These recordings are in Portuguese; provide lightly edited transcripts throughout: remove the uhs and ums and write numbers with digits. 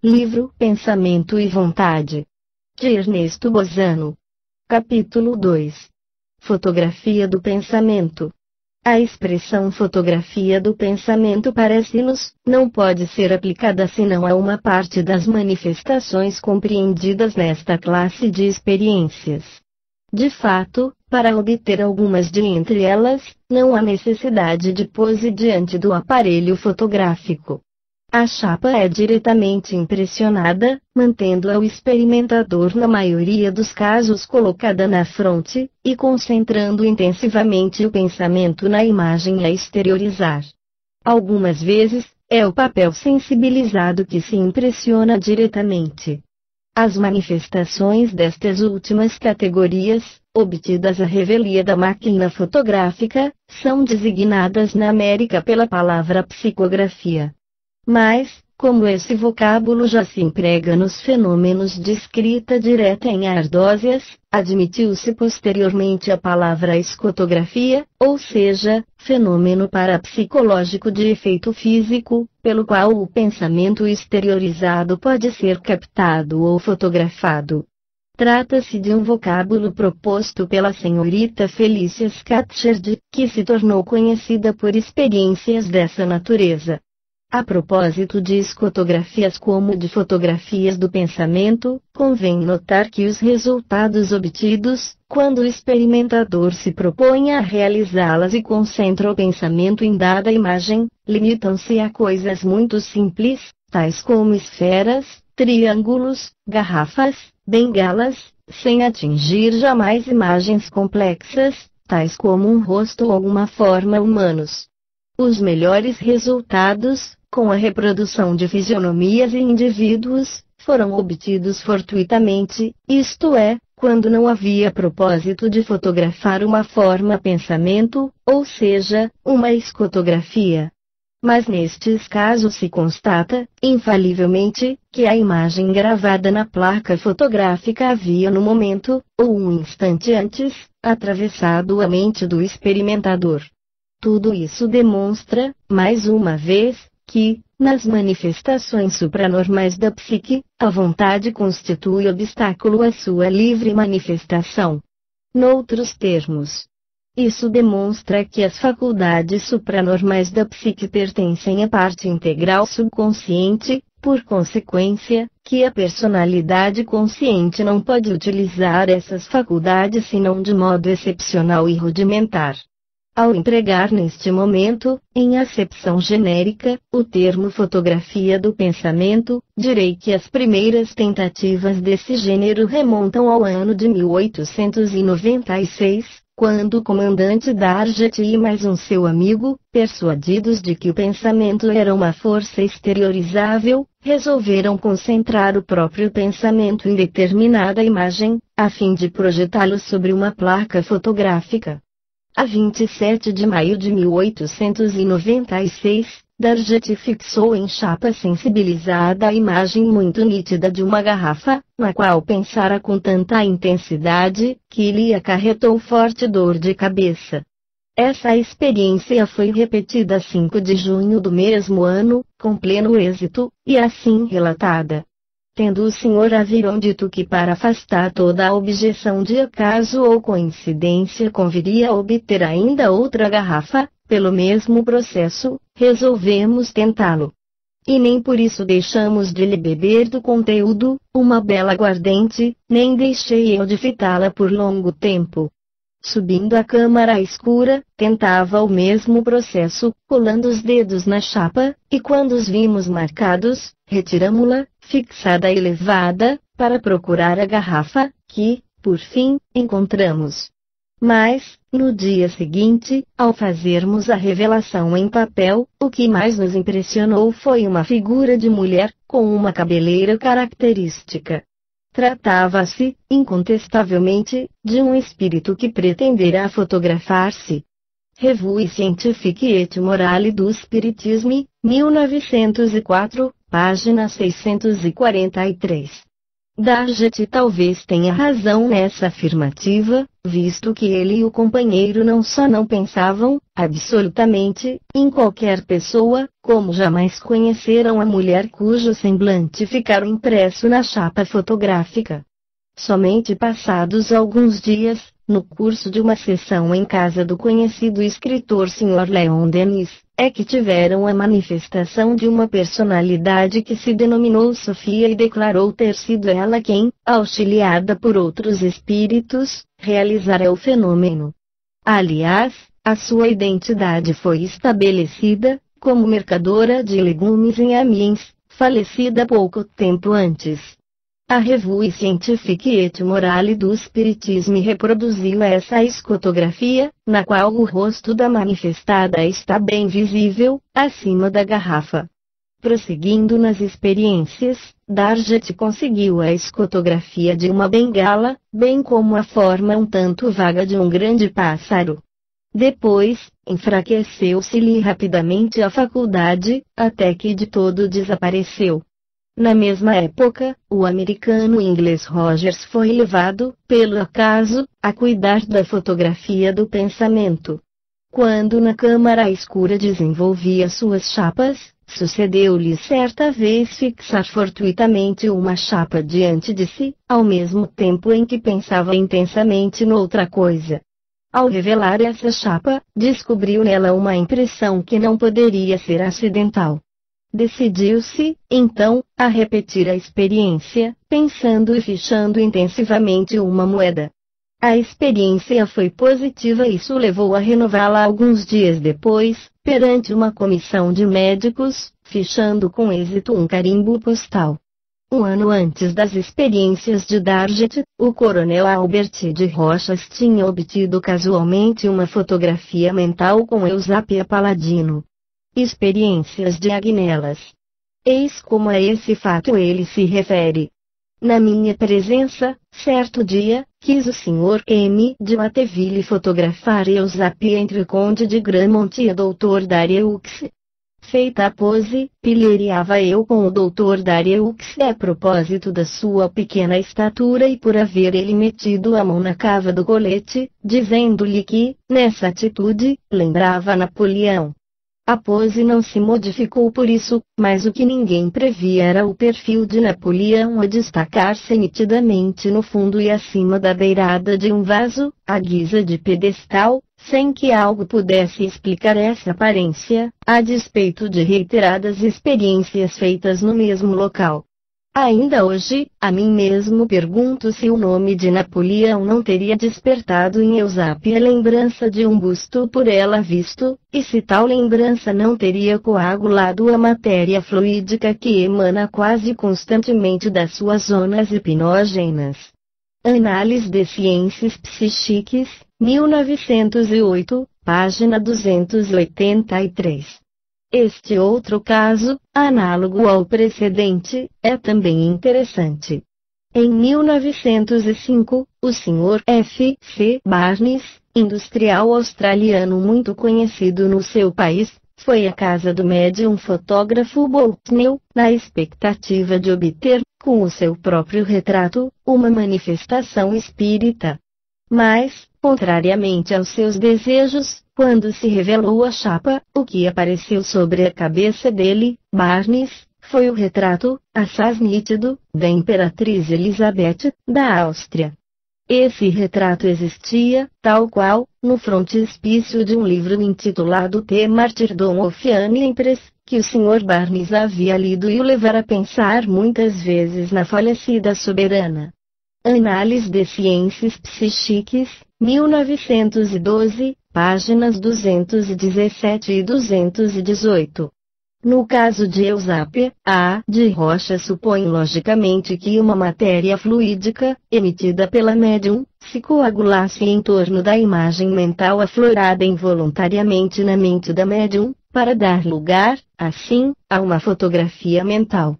Livro Pensamento e Vontade, de Ernesto Bozano. Capítulo 2. Fotografia do pensamento. A expressão fotografia do pensamento parece-nos, não pode ser aplicada senão a uma parte das manifestações compreendidas nesta classe de experiências. De fato, para obter algumas de entre elas, não há necessidade de pose diante do aparelho fotográfico. A chapa é diretamente impressionada, mantendo-a o experimentador na maioria dos casos colocada na fronte, e concentrando intensivamente o pensamento na imagem a exteriorizar. Algumas vezes, é o papel sensibilizado que se impressiona diretamente. As manifestações destas últimas categorias, obtidas à revelia da máquina fotográfica, são designadas na América pela palavra psicografia. Mas, como esse vocábulo já se emprega nos fenômenos de escrita direta em ardósias, admitiu-se posteriormente a palavra escotografia, ou seja, fenômeno parapsicológico de efeito físico, pelo qual o pensamento exteriorizado pode ser captado ou fotografado. Trata-se de um vocábulo proposto pela senhorita Felicia Scatcherd, que se tornou conhecida por experiências dessa natureza. A propósito de escotografias como de fotografias do pensamento, convém notar que os resultados obtidos, quando o experimentador se propõe a realizá-las e concentra o pensamento em dada imagem, limitam-se a coisas muito simples, tais como esferas, triângulos, garrafas, bengalas, sem atingir jamais imagens complexas, tais como um rosto ou uma forma humanos. Os melhores resultados, com a reprodução de fisionomias e indivíduos, foram obtidos fortuitamente, isto é, quando não havia propósito de fotografar uma forma-pensamento, ou seja, uma escotografia. Mas nestes casos se constata, infalivelmente, que a imagem gravada na placa fotográfica havia no momento, ou um instante antes, atravessado a mente do experimentador. Tudo isso demonstra, mais uma vez, que, nas manifestações supranormais da psique, a vontade constitui obstáculo à sua livre manifestação. Noutros termos, isso demonstra que as faculdades supranormais da psique pertencem à parte integral subconsciente, por consequência, que a personalidade consciente não pode utilizar essas faculdades senão de modo excepcional e rudimentar. Ao empregar neste momento, em acepção genérica, o termo fotografia do pensamento, direi que as primeiras tentativas desse gênero remontam ao ano de 1896, quando o comandante Darjet e mais um seu amigo, persuadidos de que o pensamento era uma força exteriorizável, resolveram concentrar o próprio pensamento em determinada imagem, a fim de projetá-lo sobre uma placa fotográfica. A 27 de maio de 1896, Darjet fixou em chapa sensibilizada a imagem muito nítida de uma garrafa, na qual pensara com tanta intensidade, que lhe acarretou forte dor de cabeça. Essa experiência foi repetida 5 de junho do mesmo ano, com pleno êxito, e assim relatada. Tendo o Sr. Aviron dito que para afastar toda a objeção de acaso ou coincidência conviria obter ainda outra garrafa, pelo mesmo processo, resolvemos tentá-lo. E nem por isso deixamos de lhe beber do conteúdo, uma bela aguardente, nem deixei eu de fitá-la por longo tempo. Subindo a câmara escura, tentava o mesmo processo, colando os dedos na chapa, e quando os vimos marcados, retiramo-la, fixada e levada, para procurar a garrafa, que, por fim, encontramos. Mas, no dia seguinte, ao fazermos a revelação em papel, o que mais nos impressionou foi uma figura de mulher, com uma cabeleira característica. Tratava-se, incontestavelmente, de um espírito que pretendera fotografar-se. Revue Scientifique et Morale du Spiritisme, 1904, página 643. Darjet talvez tenha razão nessa afirmativa, visto que ele e o companheiro não só não pensavam, absolutamente, em qualquer pessoa, como jamais conheceram a mulher cujo semblante ficara impresso na chapa fotográfica. Somente passados alguns dias, no curso de uma sessão em casa do conhecido escritor Sr. Leon Denis, é que tiveram a manifestação de uma personalidade que se denominou Sofia e declarou ter sido ela quem, auxiliada por outros espíritos, realizara o fenômeno. Aliás, a sua identidade foi estabelecida, como mercadora de legumes em Amiens, falecida pouco tempo antes. A Revue Scientifique et Morale do Spiritisme reproduziu essa escotografia, na qual o rosto da manifestada está bem visível, acima da garrafa. Prosseguindo nas experiências, Darjet conseguiu a escotografia de uma bengala, bem como a forma um tanto vaga de um grande pássaro. Depois, enfraqueceu-se-lhe rapidamente a faculdade, até que de todo desapareceu. Na mesma época, o americano inglês Rogers foi levado, pelo acaso, a cuidar da fotografia do pensamento. Quando na câmara escura desenvolvia suas chapas, sucedeu-lhe certa vez fixar fortuitamente uma chapa diante de si, ao mesmo tempo em que pensava intensamente noutra coisa. Ao revelar essa chapa, descobriu nela uma impressão que não poderia ser acidental. Decidiu-se, então, a repetir a experiência, pensando e fichando intensivamente uma moeda. A experiência foi positiva e isso levou a renová-la alguns dias depois, perante uma comissão de médicos, fichando com êxito um carimbo postal. Um ano antes das experiências de Darjet, o coronel Albert de Rochas tinha obtido casualmente uma fotografia mental com Eusápia Paladino. Experiências de Agnelas. Eis como a esse fato ele se refere. Na minha presença, certo dia, quis o Sr. M. de Watteville fotografar Eusápia entre o conde de Gramont e o Dr. Darieux. Feita a pose, pilhariava eu com o Dr. Darieux a propósito da sua pequena estatura e por haver ele metido a mão na cava do colete, dizendo-lhe que, nessa atitude, lembrava Napoleão. A pose não se modificou por isso, mas o que ninguém previa era o perfil de Napoleão a destacar-se nitidamente no fundo e acima da beirada de um vaso, à guisa de pedestal, sem que algo pudesse explicar essa aparência, a despeito de reiteradas experiências feitas no mesmo local. Ainda hoje, a mim mesmo pergunto se o nome de Napoleão não teria despertado em Eusápia a lembrança de um busto por ela visto, e se tal lembrança não teria coagulado a matéria fluídica que emana quase constantemente das suas zonas hipnógenas. Análise de Ciências Psíquicas, 1908, página 283. Este outro caso, análogo ao precedente, é também interessante. Em 1905, o Sr. F. C. Barnes, industrial australiano muito conhecido no seu país, foi à casa do médium fotógrafo Boutnell, na expectativa de obter, com o seu próprio retrato, uma manifestação espírita. Mas, contrariamente aos seus desejos, quando se revelou a chapa, o que apareceu sobre a cabeça dele, Barnes, foi o retrato, assaz nítido, da Imperatriz Elizabeth, da Áustria. Esse retrato existia, tal qual, no frontispício de um livro intitulado The Martyrdom of Anne Empress, que o Sr. Barnes havia lido e o levara a pensar muitas vezes na falecida soberana. Análise de Ciências Psíquicas, 1912, páginas 217 e 218. No caso de Eusápia, A. de Rocha supõe logicamente que uma matéria fluídica, emitida pela médium, se coagulasse em torno da imagem mental aflorada involuntariamente na mente da médium, para dar lugar, assim, a uma fotografia mental.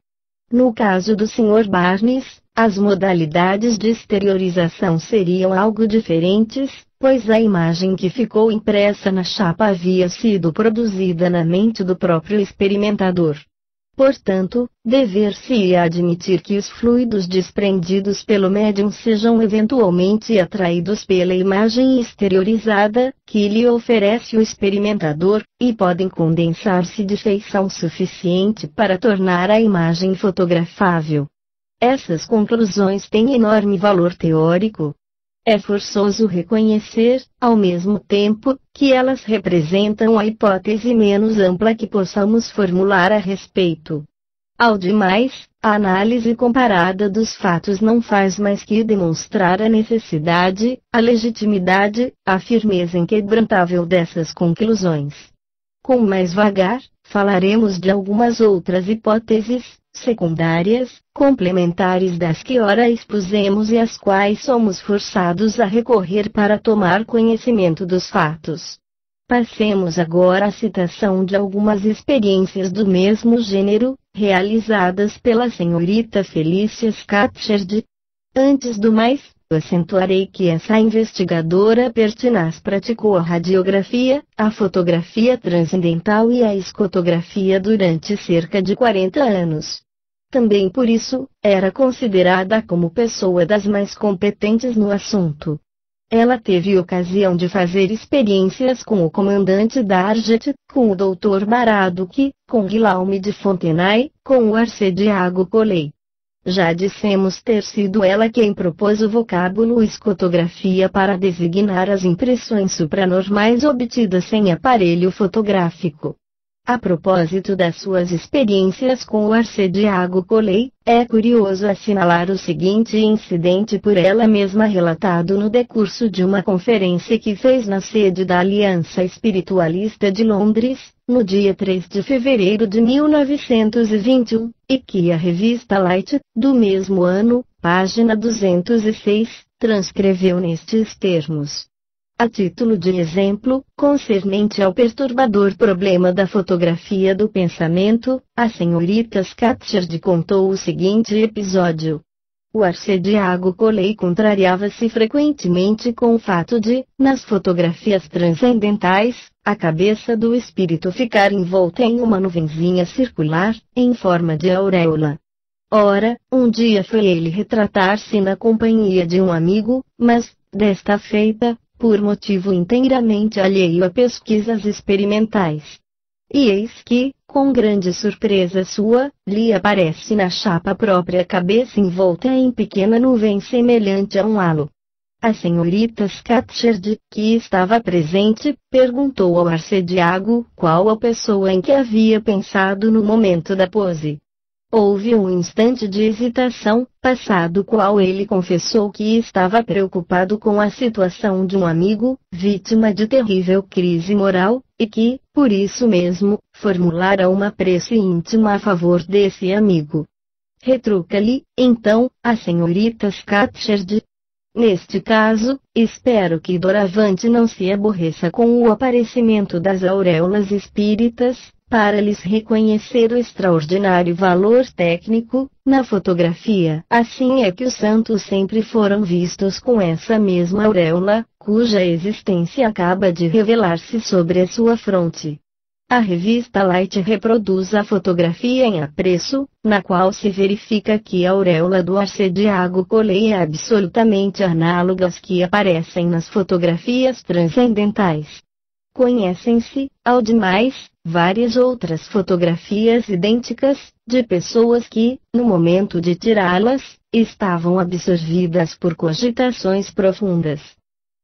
No caso do Sr. Barnes, as modalidades de exteriorização seriam algo diferentes, pois a imagem que ficou impressa na chapa havia sido produzida na mente do próprio experimentador. Portanto, dever-se-ia admitir que os fluidos desprendidos pelo médium sejam eventualmente atraídos pela imagem exteriorizada, que lhe oferece o experimentador, e podem condensar-se de feição suficiente para tornar a imagem fotografável. Essas conclusões têm enorme valor teórico. É forçoso reconhecer, ao mesmo tempo, que elas representam a hipótese menos ampla que possamos formular a respeito. Ao demais, a análise comparada dos fatos não faz mais que demonstrar a necessidade, a legitimidade, a firmeza inquebrantável dessas conclusões. Com mais vagar, falaremos de algumas outras hipóteses, secundárias, complementares das que ora expusemos e às quais somos forçados a recorrer para tomar conhecimento dos fatos. Passemos agora à citação de algumas experiências do mesmo gênero, realizadas pela senhorita Felicia Scatcherd. Antes do mais, acentuarei que essa investigadora pertinaz praticou a radiografia, a fotografia transcendental e a escotografia durante cerca de 40 anos. Também por isso, era considerada como pessoa das mais competentes no assunto. Ela teve ocasião de fazer experiências com o comandante Darjet, com o Dr. Baraduc, com Guillaume de Fontenay, com o Arcediago Coley. Já dissemos ter sido ela quem propôs o vocábulo escotografia para designar as impressões supranormais obtidas sem aparelho fotográfico. A propósito das suas experiências com o Arcediago Coley, é curioso assinalar o seguinte incidente por ela mesma relatado no decurso de uma conferência que fez na sede da Aliança Espiritualista de Londres, no dia 3 de fevereiro de 1921, e que a revista Light, do mesmo ano, página 206, transcreveu nestes termos. A título de exemplo, concernente ao perturbador problema da fotografia do pensamento, a senhorita Scatcherd contou o seguinte episódio. O Arcediago Coley contrariava-se frequentemente com o fato de, nas fotografias transcendentais, a cabeça do espírito ficar envolta em uma nuvenzinha circular, em forma de auréola. Ora, um dia foi ele retratar-se na companhia de um amigo, mas, desta feita, por motivo inteiramente alheio a pesquisas experimentais. E eis que, com grande surpresa sua, lhe aparece na chapa a própria cabeça envolta em pequena nuvem semelhante a um halo. A senhorita Scatcherd, que estava presente, perguntou ao Arcediago qual a pessoa em que havia pensado no momento da pose. Houve um instante de hesitação, passado o qual ele confessou que estava preocupado com a situação de um amigo, vítima de terrível crise moral, e que, por isso mesmo, formulara uma prece íntima a favor desse amigo. Retruca-lhe, então, a senhorita Scatcherd. Neste caso, espero que doravante não se aborreça com o aparecimento das auréolas espíritas, para lhes reconhecer o extraordinário valor técnico, na fotografia. Assim é que os santos sempre foram vistos com essa mesma auréola, cuja existência acaba de revelar-se sobre a sua fronte. A revista Light reproduz a fotografia em apreço, na qual se verifica que a auréola do Arcediago Coley é absolutamente análoga às que aparecem nas fotografias transcendentais. Conhecem-se, ao demais, várias outras fotografias idênticas, de pessoas que, no momento de tirá-las, estavam absorvidas por cogitações profundas.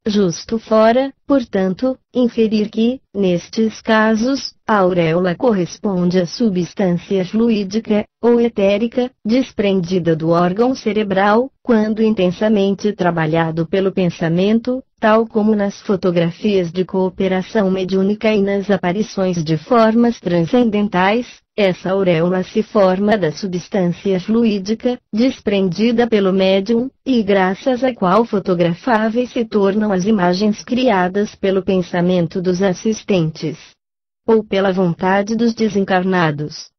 Justo fora, portanto, inferir que, nestes casos, a auréola corresponde à substância fluídica, ou etérica, desprendida do órgão cerebral, quando intensamente trabalhado pelo pensamento, tal como nas fotografias de cooperação mediúnica e nas aparições de formas transcendentais. Essa auréola se forma da substância fluídica, desprendida pelo médium, e graças à qual fotografáveis se tornam as imagens criadas pelo pensamento dos assistentes, ou pela vontade dos desencarnados.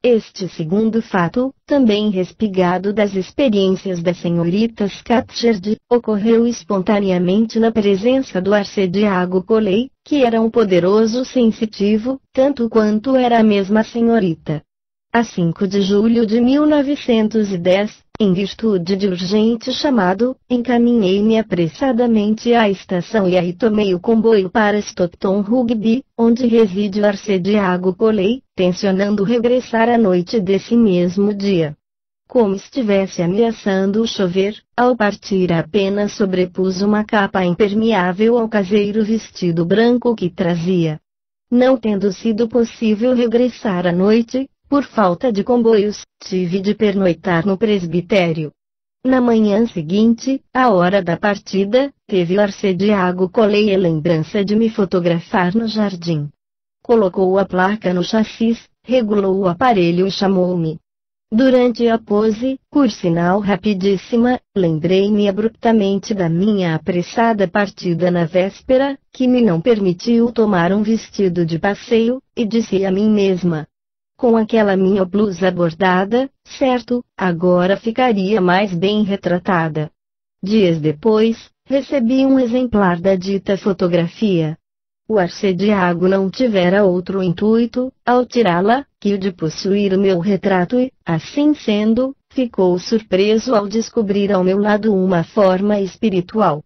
Este segundo fato, também respigado das experiências da senhorita Scatcherd, ocorreu espontaneamente na presença do Arcediago Coley, que era um poderoso sensitivo, tanto quanto era a mesma senhorita. A 5 de julho de 1910, em virtude de urgente chamado, encaminhei-me apressadamente à estação e aí tomei o comboio para Stockton Rugby, onde reside o arcediago Coley, tencionando regressar à noite desse mesmo dia. Como estivesse ameaçando chover, ao partir apenas sobrepus uma capa impermeável ao caseiro vestido branco que trazia. Não tendo sido possível regressar à noite, por falta de comboios, tive de pernoitar no presbitério. Na manhã seguinte, à hora da partida, teve o arcediago Coley a lembrança de me fotografar no jardim. Colocou a placa no chassis, regulou o aparelho e chamou-me. Durante a pose, por sinal rapidíssima, lembrei-me abruptamente da minha apressada partida na véspera, que me não permitiu tomar um vestido de passeio, e disse a mim mesma: com aquela minha blusa bordada, certo, agora ficaria mais bem retratada. Dias depois, recebi um exemplar da dita fotografia. O arcediago não tivera outro intuito, ao tirá-la, que o de possuir o meu retrato e, assim sendo, ficou surpreso ao descobrir ao meu lado uma forma espiritual.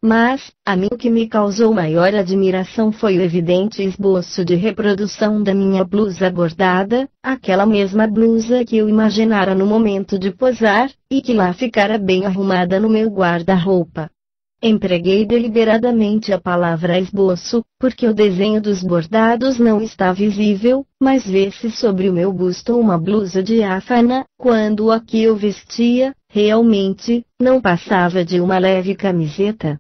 Mas, a mim o que me causou maior admiração foi o evidente esboço de reprodução da minha blusa bordada, aquela mesma blusa que eu imaginara no momento de posar, e que lá ficara bem arrumada no meu guarda-roupa. Empreguei deliberadamente a palavra esboço, porque o desenho dos bordados não está visível, mas vê-se sobre o meu busto uma blusa diáfana, quando a que eu vestia, realmente, não passava de uma leve camiseta.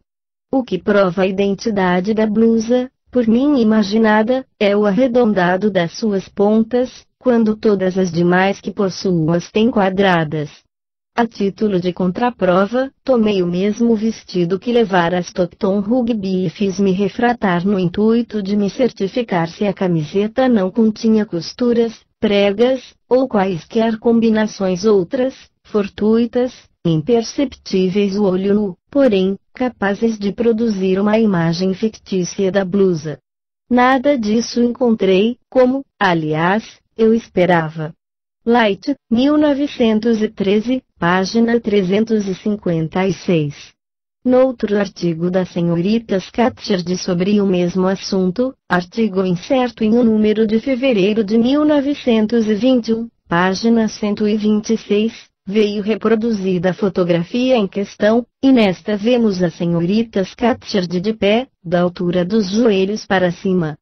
O que prova a identidade da blusa, por mim imaginada, é o arredondado das suas pontas, quando todas as demais que possuo as têm quadradas. A título de contraprova, tomei o mesmo vestido que levara a Stockton Rugby e fiz-me refratar no intuito de me certificar se a camiseta não continha costuras, pregas, ou quaisquer combinações outras, fortuitas, imperceptíveis ao olho nu, porém, capazes de produzir uma imagem fictícia da blusa. Nada disso encontrei, como, aliás, eu esperava. Light, 1913, página 356. Noutro artigo da senhorita Scatcherd sobre o mesmo assunto, artigo incerto em o número de fevereiro de 1921, página 126, veio reproduzida a fotografia em questão, e nesta vemos a senhorita Scatcherd de pé, da altura dos joelhos para cima.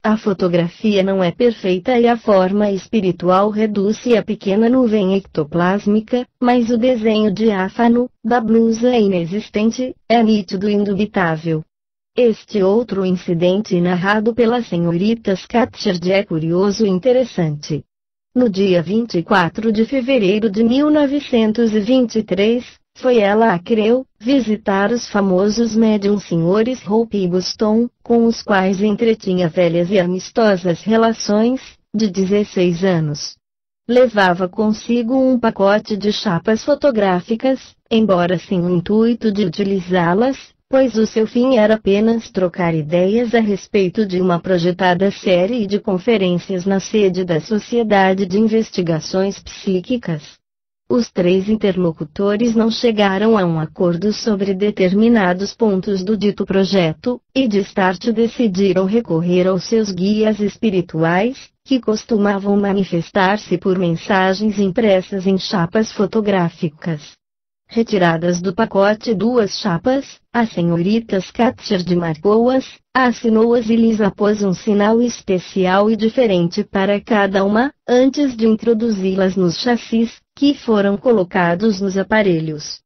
A fotografia não é perfeita e a forma espiritual reduz-se a pequena nuvem ectoplásmica, mas o desenho diáfano, da blusa é inexistente, é nítido e indubitável. Este outro incidente narrado pela senhorita Scatcherd é curioso e interessante. No dia 24 de fevereiro de 1923, foi ela a Crewe, visitar os famosos médiums Srs. Hope e Buston, com os quais entretinha velhas e amistosas relações, de 16 anos. Levava consigo um pacote de chapas fotográficas, embora sem o intuito de utilizá-las, pois o seu fim era apenas trocar ideias a respeito de uma projetada série de conferências na sede da Sociedade de Investigações Psíquicas. Os três interlocutores não chegaram a um acordo sobre determinados pontos do dito projeto, e de start decidiram recorrer aos seus guias espirituais, que costumavam manifestar-se por mensagens impressas em chapas fotográficas. Retiradas do pacote duas chapas, a senhorita Scatcherd marcou-as, assinou-as e lhes apôs um sinal especial e diferente para cada uma, antes de introduzi-las nos chassis, que foram colocados nos aparelhos.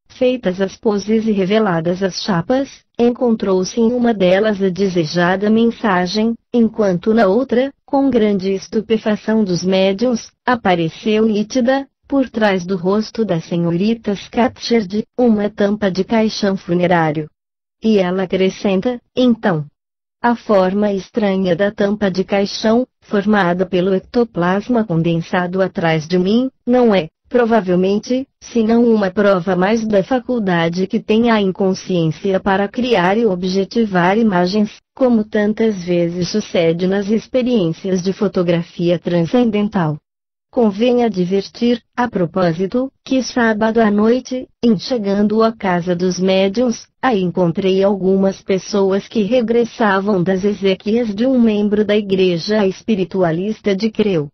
Feitas as poses e reveladas as chapas, encontrou-se em uma delas a desejada mensagem, enquanto na outra, com grande estupefação dos médiuns, apareceu nítida, por trás do rosto da senhorita Scatcherd, uma tampa de caixão funerário. E ela acrescenta, então. A forma estranha da tampa de caixão, formada pelo ectoplasma condensado atrás de mim, não é, provavelmente, senão uma prova mais da faculdade que tem a inconsciência para criar e objetivar imagens, como tantas vezes sucede nas experiências de fotografia transcendental. convém advertir, a propósito, que sábado à noite, em chegando à casa dos médiuns, aí encontrei algumas pessoas que regressavam das exequias de um membro da igreja espiritualista de Creu.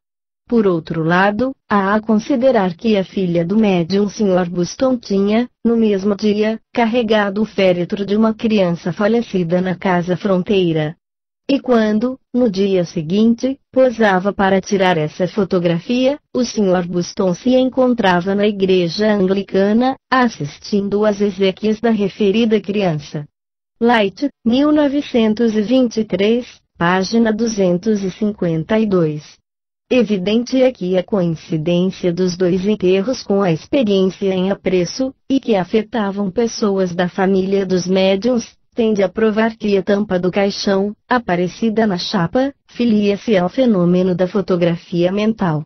Por outro lado, há a considerar que a filha do médium Sr. Buston tinha, no mesmo dia, carregado o féretro de uma criança falecida na casa fronteira. E quando, no dia seguinte, posava para tirar essa fotografia, o Sr. Buston se encontrava na igreja anglicana, assistindo às exéquias da referida criança. Light, 1923, página 252. Evidente é que a coincidência dos dois enterros com a experiência em apreço, e que afetavam pessoas da família dos médiuns, tende a provar que a tampa do caixão, aparecida na chapa, filia-se ao fenômeno da fotografia mental.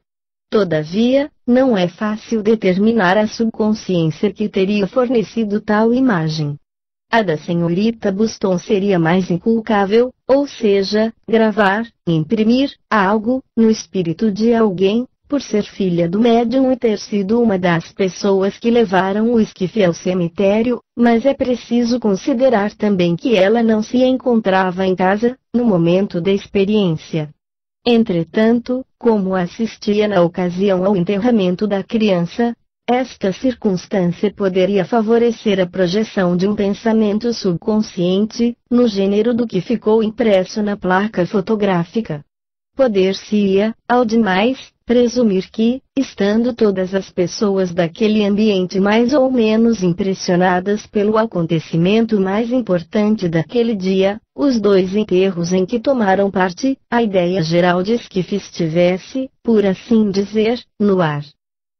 Todavia, não é fácil determinar a subconsciência que teria fornecido tal imagem. A da senhorita Buston seria mais inculcável, ou seja, gravar, imprimir, algo, no espírito de alguém, por ser filha do médium e ter sido uma das pessoas que levaram o esquife ao cemitério, mas é preciso considerar também que ela não se encontrava em casa, no momento da experiência. Entretanto, como assistia na ocasião ao enterramento da criança, esta circunstância poderia favorecer a projeção de um pensamento subconsciente, no gênero do que ficou impresso na placa fotográfica. Poder-se-ia, ao demais, presumir que, estando todas as pessoas daquele ambiente mais ou menos impressionadas pelo acontecimento mais importante daquele dia, os dois enterros em que tomaram parte, a ideia geral de esquife estivesse, por assim dizer, no ar.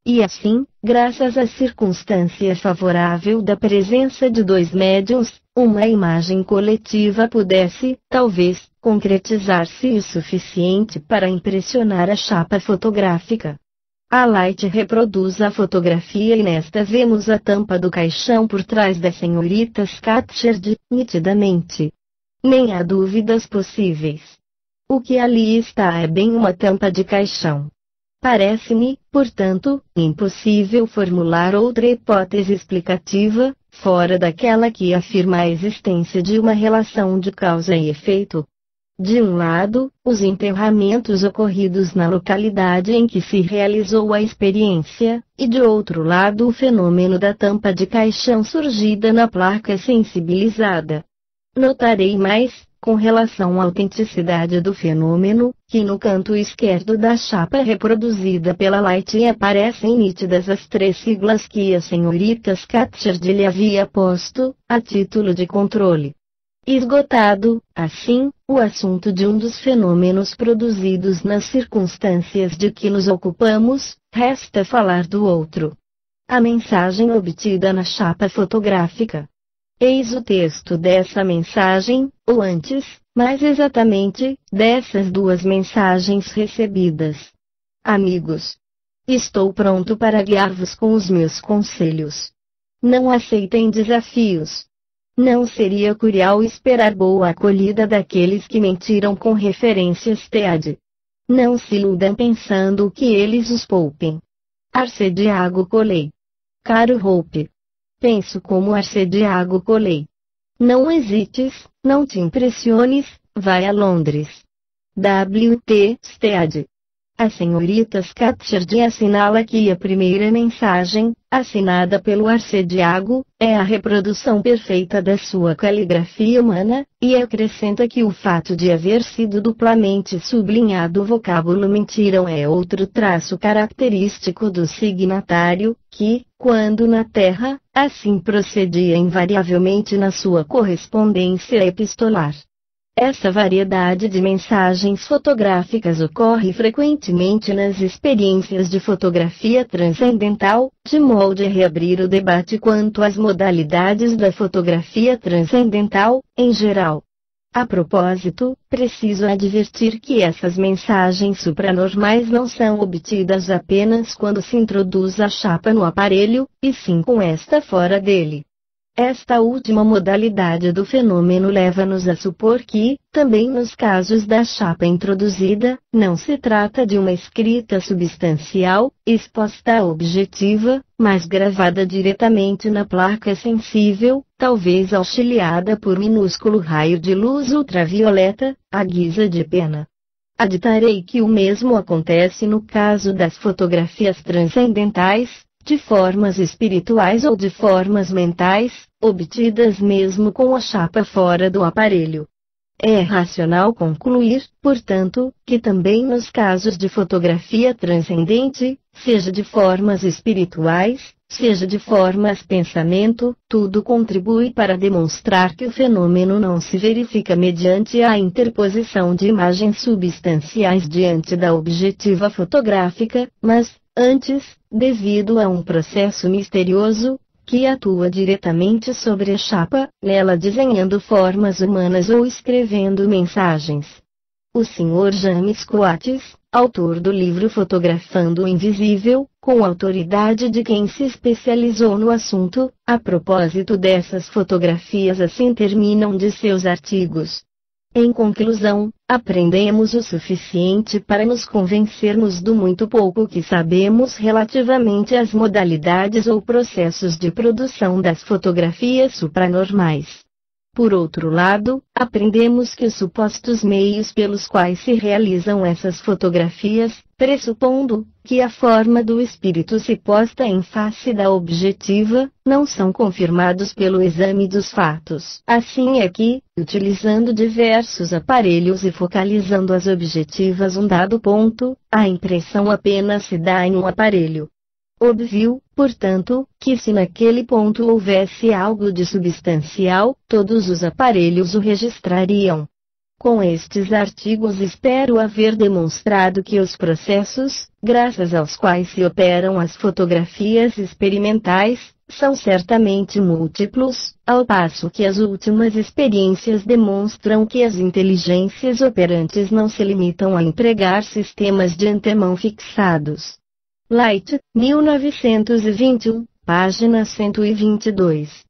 E assim, graças à circunstância favorável da presença de dois médiuns, uma imagem coletiva pudesse, talvez, concretizar-se o suficiente para impressionar a chapa fotográfica. A Light reproduz a fotografia e nesta vemos a tampa do caixão por trás da senhorita Scatcherd, nitidamente. Nem há dúvidas possíveis. O que ali está é bem uma tampa de caixão. Parece-me, portanto, impossível formular outra hipótese explicativa, fora daquela que afirma a existência de uma relação de causa e efeito. De um lado, os enterramentos ocorridos na localidade em que se realizou a experiência, e de outro lado o fenômeno da tampa de caixão surgida na placa sensibilizada. Notarei mais, com relação à autenticidade do fenômeno, que no canto esquerdo da chapa reproduzida pela Light aparecem nítidas as três siglas que a senhorita Scatcherd lhe havia posto, a título de controle. Esgotado, assim, o assunto de um dos fenômenos produzidos nas circunstâncias de que nos ocupamos, resta falar do outro. A mensagem obtida na chapa fotográfica. Eis o texto dessa mensagem, ou antes, mais exatamente, dessas duas mensagens recebidas. Amigos, estou pronto para guiar-vos com os meus conselhos. Não aceitem desafios. Não seria cruel esperar boa acolhida daqueles que mentiram com referências TEAD. Não se iludam pensando que eles os poupem. Arcediago Coley. Caro Hope. Penso como Arcediago Coley. Não hesites, não te impressiones, vai a Londres. W.T. Stead. A senhorita Scatcherd assinala que a primeira mensagem, assinada pelo Arcediago, é a reprodução perfeita da sua caligrafia humana, e acrescenta que o fato de haver sido duplamente sublinhado o vocábulo mentiram é outro traço característico do signatário, que, quando na Terra, assim procedia invariavelmente na sua correspondência epistolar. Essa variedade de mensagens fotográficas ocorre frequentemente nas experiências de fotografia transcendental, de modo a reabrir o debate quanto às modalidades da fotografia transcendental, em geral. A propósito, preciso advertir que essas mensagens supranormais não são obtidas apenas quando se introduz a chapa no aparelho, e sim com esta fora dele. Esta última modalidade do fenômeno leva-nos a supor que, também nos casos da chapa introduzida, não se trata de uma escrita substancial, exposta à objetiva, mas gravada diretamente na placa sensível, talvez auxiliada por minúsculo raio de luz ultravioleta, à guisa de pena. Aditarei que o mesmo acontece no caso das fotografias transcendentais, de formas espirituais ou de formas mentais, obtidas mesmo com a chapa fora do aparelho. É racional concluir, portanto, que também nos casos de fotografia transcendente, seja de formas espirituais, seja de formas pensamento, tudo contribui para demonstrar que o fenômeno não se verifica mediante a interposição de imagens substanciais diante da objetiva fotográfica, mas, antes, devido a um processo misterioso, que atua diretamente sobre a chapa, nela desenhando formas humanas ou escrevendo mensagens. O Sr. James Coates, autor do livro Fotografando o Invisível, com autoridade de quem se especializou no assunto, a propósito dessas fotografias assim terminam de seus artigos. Em conclusão, aprendemos o suficiente para nos convencermos do muito pouco que sabemos relativamente às modalidades ou processos de produção das fotografias supranormais. Por outro lado, aprendemos que os supostos meios pelos quais se realizam essas fotografias, pressupondo que a forma do espírito se posta em face da objetiva, não são confirmados pelo exame dos fatos. Assim é que, utilizando diversos aparelhos e focalizando as objetivas um dado ponto, a impressão apenas se dá em um aparelho. Óbvio, portanto, que se naquele ponto houvesse algo de substancial, todos os aparelhos o registrariam. Com estes artigos espero haver demonstrado que os processos, graças aos quais se operam as fotografias experimentais, são certamente múltiplos, ao passo que as últimas experiências demonstram que as inteligências operantes não se limitam a empregar sistemas de antemão fixados. Light, 1921, página 122.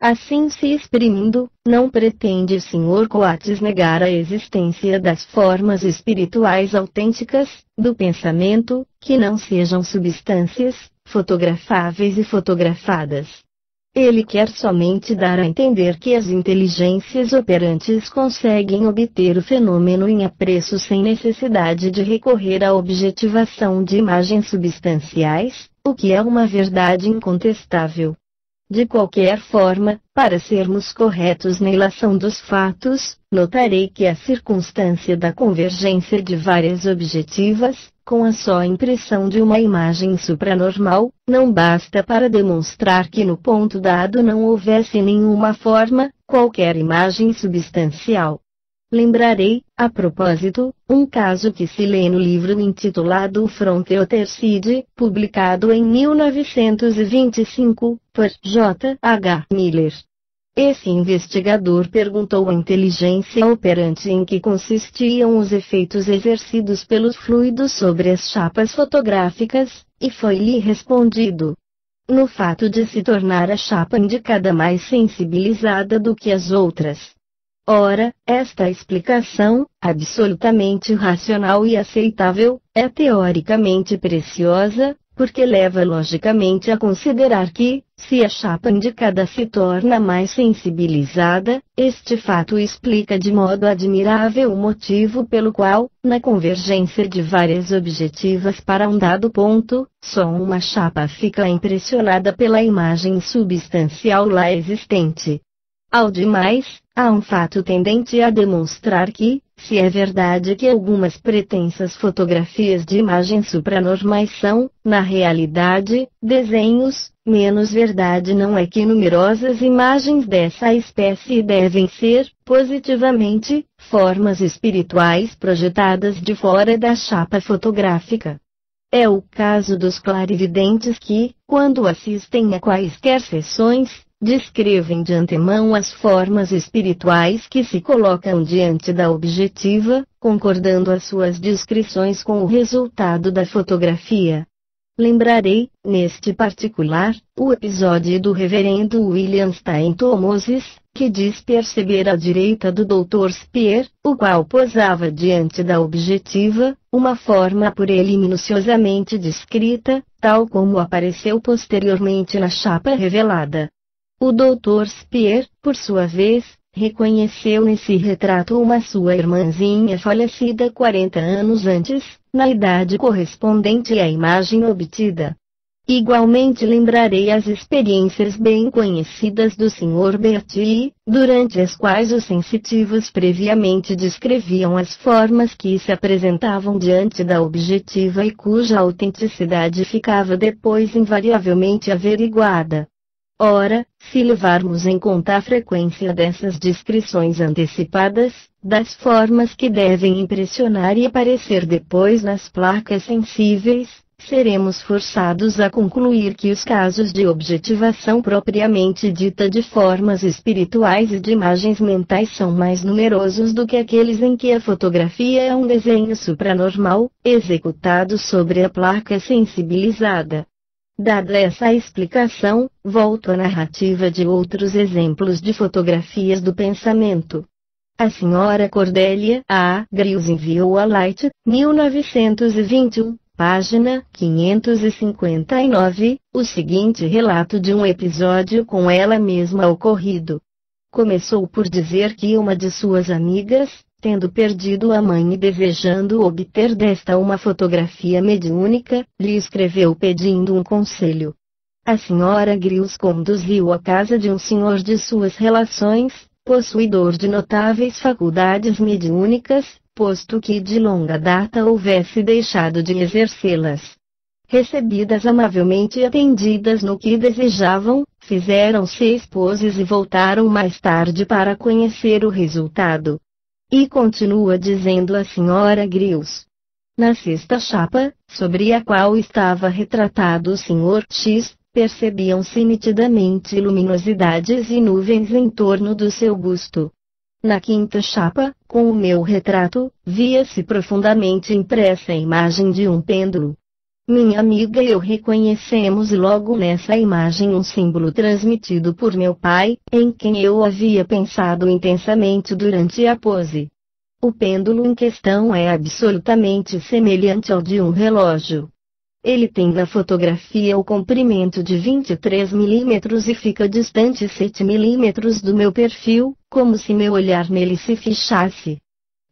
Assim se exprimindo, não pretende o Sr. Coates negar a existência das formas espirituais autênticas, do pensamento, que não sejam substâncias, fotografáveis e fotografadas. Ele quer somente dar a entender que as inteligências operantes conseguem obter o fenômeno em apreço sem necessidade de recorrer à objetivação de imagens substanciais, o que é uma verdade incontestável. De qualquer forma, para sermos corretos na ilação dos fatos, notarei que a circunstância da convergência de várias objetivas, com a só impressão de uma imagem supranormal, não basta para demonstrar que no ponto dado não houvesse nenhuma forma, qualquer imagem substancial. Lembrarei, a propósito, um caso que se lê no livro intitulado Fronteotercide, publicado em 1925, por J. H. Miller. Esse investigador perguntou à inteligência operante em que consistiam os efeitos exercidos pelos fluidos sobre as chapas fotográficas, e foi-lhe respondido: no fato de se tornar a chapa indicada mais sensibilizada do que as outras. Ora, esta explicação, absolutamente racional e aceitável, é teoricamente preciosa, porque leva logicamente a considerar que, se a chapa indicada se torna mais sensibilizada, este fato explica de modo admirável o motivo pelo qual, na convergência de várias objetivas para um dado ponto, só uma chapa fica impressionada pela imagem substancial lá existente. Ao demais, há um fato tendente a demonstrar que, se é verdade que algumas pretensas fotografias de imagens supranormais são, na realidade, desenhos, menos verdade não é que numerosas imagens dessa espécie devem ser, positivamente, formas espirituais projetadas de fora da chapa fotográfica. É o caso dos clarividentes que, quando assistem a quaisquer sessões, descrevem de antemão as formas espirituais que se colocam diante da objetiva, concordando as suas descrições com o resultado da fotografia. Lembrarei, neste particular, o episódio do reverendo William Stanton Moses, que diz perceber à direita do Dr. Spear, o qual posava diante da objetiva, uma forma por ele minuciosamente descrita, tal como apareceu posteriormente na chapa revelada. O Dr. Spear, por sua vez, reconheceu nesse retrato uma sua irmãzinha falecida 40 anos antes, na idade correspondente à imagem obtida. Igualmente lembrarei as experiências bem conhecidas do Sr. Bertie, durante as quais os sensitivos previamente descreviam as formas que se apresentavam diante da objetiva e cuja autenticidade ficava depois invariavelmente averiguada. Ora, se levarmos em conta a frequência dessas descrições antecipadas, das formas que devem impressionar e aparecer depois nas placas sensíveis, seremos forçados a concluir que os casos de objetivação propriamente dita de formas espirituais e de imagens mentais são mais numerosos do que aqueles em que a fotografia é um desenho supranormal, executado sobre a placa sensibilizada. Dada essa explicação, volto à narrativa de outros exemplos de fotografias do pensamento. A Sra. Cordelia A. Greaves enviou a Light, 1921, página 559, o seguinte relato de um episódio com ela mesma ocorrido. Começou por dizer que uma de suas amigas, tendo perdido a mãe e desejando obter desta uma fotografia mediúnica, lhe escreveu pedindo um conselho. A Sra. Greaves conduziu à casa de um senhor de suas relações, possuidor de notáveis faculdades mediúnicas, posto que de longa data houvesse deixado de exercê-las. Recebidas amavelmente e atendidas no que desejavam, fizeram-se esposas e voltaram mais tarde para conhecer o resultado. E continua dizendo a Sra. Greaves. Na sexta chapa, sobre a qual estava retratado o Sr. X, percebiam-se nitidamente luminosidades e nuvens em torno do seu busto. Na quinta chapa, com o meu retrato, via-se profundamente impressa a imagem de um pêndulo. Minha amiga e eu reconhecemos logo nessa imagem um símbolo transmitido por meu pai, em quem eu havia pensado intensamente durante a pose. O pêndulo em questão é absolutamente semelhante ao de um relógio. Ele tem na fotografia o comprimento de 23 milímetros e fica distante 7 milímetros do meu perfil, como se meu olhar nele se fichasse.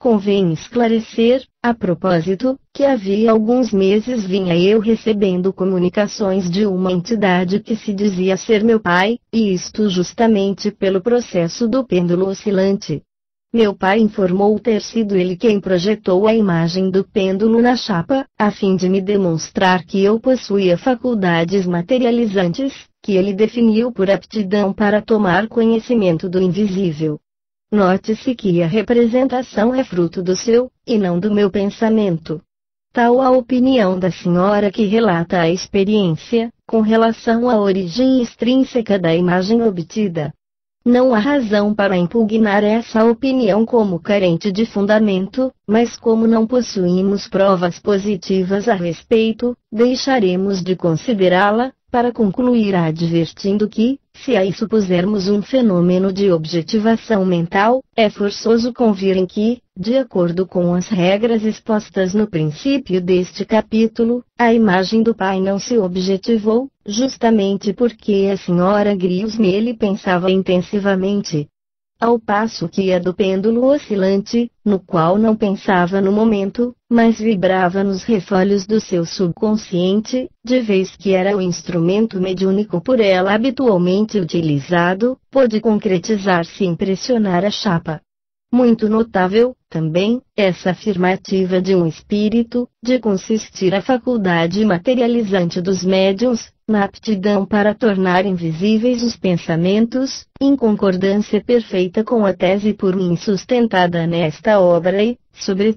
Convém esclarecer, a propósito, que havia alguns meses vinha eu recebendo comunicações de uma entidade que se dizia ser meu pai, e isto justamente pelo processo do pêndulo oscilante. Meu pai informou ter sido ele quem projetou a imagem do pêndulo na chapa, a fim de me demonstrar que eu possuía faculdades materializantes, que ele definiu por aptidão para tomar conhecimento do invisível. Note-se que a representação é fruto do seu, e não do meu pensamento. Tal a opinião da senhora que relata a experiência, com relação à origem extrínseca da imagem obtida. Não há razão para impugnar essa opinião como carente de fundamento, mas como não possuímos provas positivas a respeito, deixaremos de considerá-la, para concluir advertindo que, se aí supusermos um fenômeno de objetivação mental, é forçoso convir em que, de acordo com as regras expostas no princípio deste capítulo, a imagem do pai não se objetivou, justamente porque a Sra. Greaves nele pensava intensivamente. Ao passo que a do pêndulo oscilante, no qual não pensava no momento, mas vibrava nos refolhos do seu subconsciente, de vez que era o instrumento mediúnico por ela habitualmente utilizado, pôde concretizar-se e impressionar a chapa. Muito notável, também, essa afirmativa de um espírito, de consistir a faculdade materializante dos médiuns, na aptidão para tornar invisíveis os pensamentos, em concordância perfeita com a tese por mim sustentada nesta obra e, sobretudo,